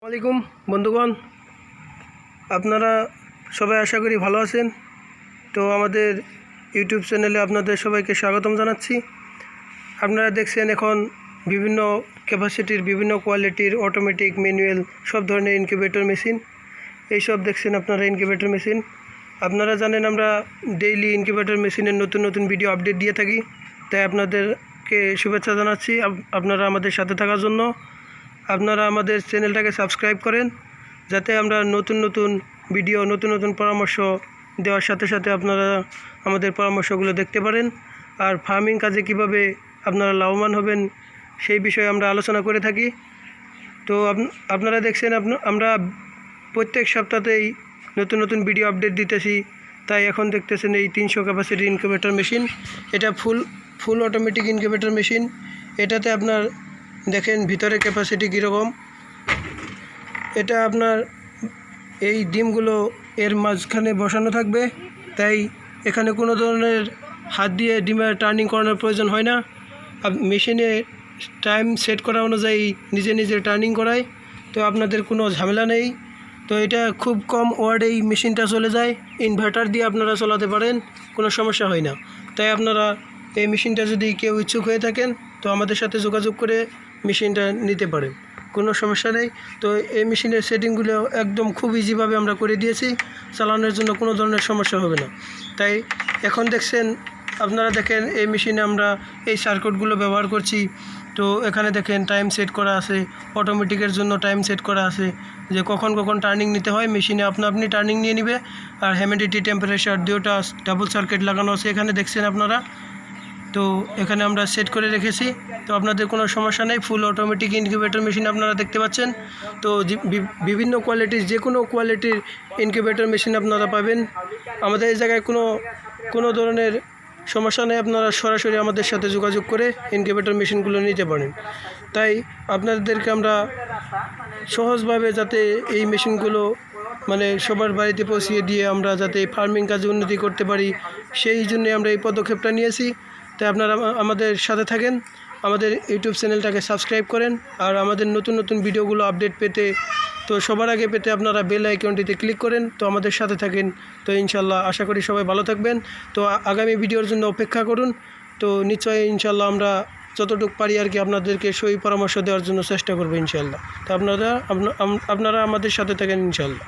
আসসালামাইকুম বন্ধুগণ, আপনারা সবাই আশা করি ভালো আছেন। তো আমাদের ইউটিউব চ্যানেলে আপনাদের সবাইকে স্বাগতম জানাচ্ছি। আপনারা দেখছেন এখন বিভিন্ন ক্যাপাসিটির, বিভিন্ন কোয়ালিটির অটোমেটিক, ম্যানুয়াল সব ধরনের ইনকিউবেটর মেশিন এইসব দেখছেন আপনারা। ইনকিউবেটর মেশিন আপনারা জানেন আমরা ডেইলি ইনকিউবেটর মেশিনের নতুন নতুন ভিডিও আপডেট দিয়ে থাকি, তাই আপনাদেরকে শুভেচ্ছা জানাচ্ছি আপনারা আমাদের সাথে থাকার জন্য। আপনারা আমাদের চ্যানেলটাকে সাবস্ক্রাইব করেন যাতে আমরা নতুন নতুন ভিডিও, নতুন নতুন পরামর্শ দেওয়ার সাথে সাথে আপনারা আমাদের পরামর্শগুলো দেখতে পারেন। আর ফার্মিং কাজে কিভাবে আপনারা লাভবান হবেন সেই বিষয়ে আমরা আলোচনা করে থাকি। তো আপনারা দেখছেন আমরা প্রত্যেক সপ্তাহেই নতুন নতুন ভিডিও আপডেট দিতেছি। তাই এখন দেখতেছেন এই 300 ক্যাপাসিটি ইনকিউবেটর মেশিন। এটা ফুল অটোমেটিক ইনকিউবেটর মেশিন। এটাতে আপনার দেখেন ভিতরে ক্যাপাসিটি কীরকম। এটা আপনার এই ডিমগুলো এর মাঝখানে বসানো থাকবে, তাই এখানে কোনো ধরনের হাত দিয়ে ডিমের টার্নিং করানোর প্রয়োজন হয় না। মেশিনে টাইম সেট করা অনুযায়ী নিজে নিজে টার্নিং করায়, তো আপনাদের কোনো ঝামেলা নেই। তো এটা খুব কম ওয়ার্ডেই মেশিনটা চলে যায়। ইনভার্টার দিয়ে আপনারা চালাতে পারেন, কোনো সমস্যা হয় না। তাই আপনারা এই মেশিনটা যদি কেউ ইচ্ছুক হয়ে থাকেন তো আমাদের সাথে যোগাযোগ করে মেশিনটা নিতে পারেন, কোনো সমস্যা নেই। তো এই মেশিনের সেটিংগুলো একদম খুব ইজিভাবে আমরা করে দিয়েছি, চালানোর জন্য কোনো ধরনের সমস্যা হবে না। তাই এখন দেখছেন আপনারা দেখেন এই মেশিনে আমরা এই সার্কিটগুলো ব্যবহার করছি। তো এখানে দেখেন টাইম সেট করা আছে, অটোমেটিকের জন্য টাইম সেট করা আছে যে কখন কখন টার্নিং নিতে হয়। মেশিনে আপনি টার্নিং নিয়ে নেবে। আর হিউমিডিটি, টেম্পারেচার দুটোটা ডাবল সার্কিট লাগানো আছে এখানে দেখছেন আপনারা। তো এখানে আমরা সেট করে রেখেছি, তো আপনাদের কোনো সমস্যা নেই। ফুল অটোমেটিক ইনকিউবেটর মেশিন আপনারা দেখতে পাচ্ছেন। তো বিভিন্ন কোয়ালিটির, যে কোনো কোয়ালিটির ইনকিউবেটর মেশিন আপনারা পাবেন আমাদের এই জায়গায়। কোনো ধরনের সমস্যা নেই, আপনারা সরাসরি আমাদের সাথে যোগাযোগ করে ইনকিউবেটর মেশিনগুলো নিতে পারেন। তাই আপনাদেরকে আমরা সহজভাবে যাতে এই মেশিনগুলো মানে সবার বাড়িতে পৌঁছিয়ে দিয়ে আমরা যাতে ফার্মিং কাজে উন্নতি করতে পারি, সেই জন্যে আমরা এই পদক্ষেপটা নিয়েছি। তাই আপনারা আমাদের সাথে থাকেন, আমাদের ইউটিউব চ্যানেলটাকে সাবস্ক্রাইব করেন। আর আমাদের নতুন নতুন ভিডিওগুলো আপডেট পেতে, তো সবার আগে পেতে আপনারা বেল আইকনটিতে ক্লিক করেন। তো আমাদের সাথে থাকেন। তো ইনশাল্লাহ আশা করি সবাই ভালো থাকবেন। তো আগামী ভিডিওর জন্য অপেক্ষা করুন। তো নিশ্চয়ই ইনশাল্লাহ আমরা যতটুকু পারি আর কি আপনাদেরকে সই পরামর্শ দেওয়ার জন্য চেষ্টা করবো ইনশাল্লাহ। তো আপনারা আমাদের সাথে থাকেন ইনশাল্লাহ।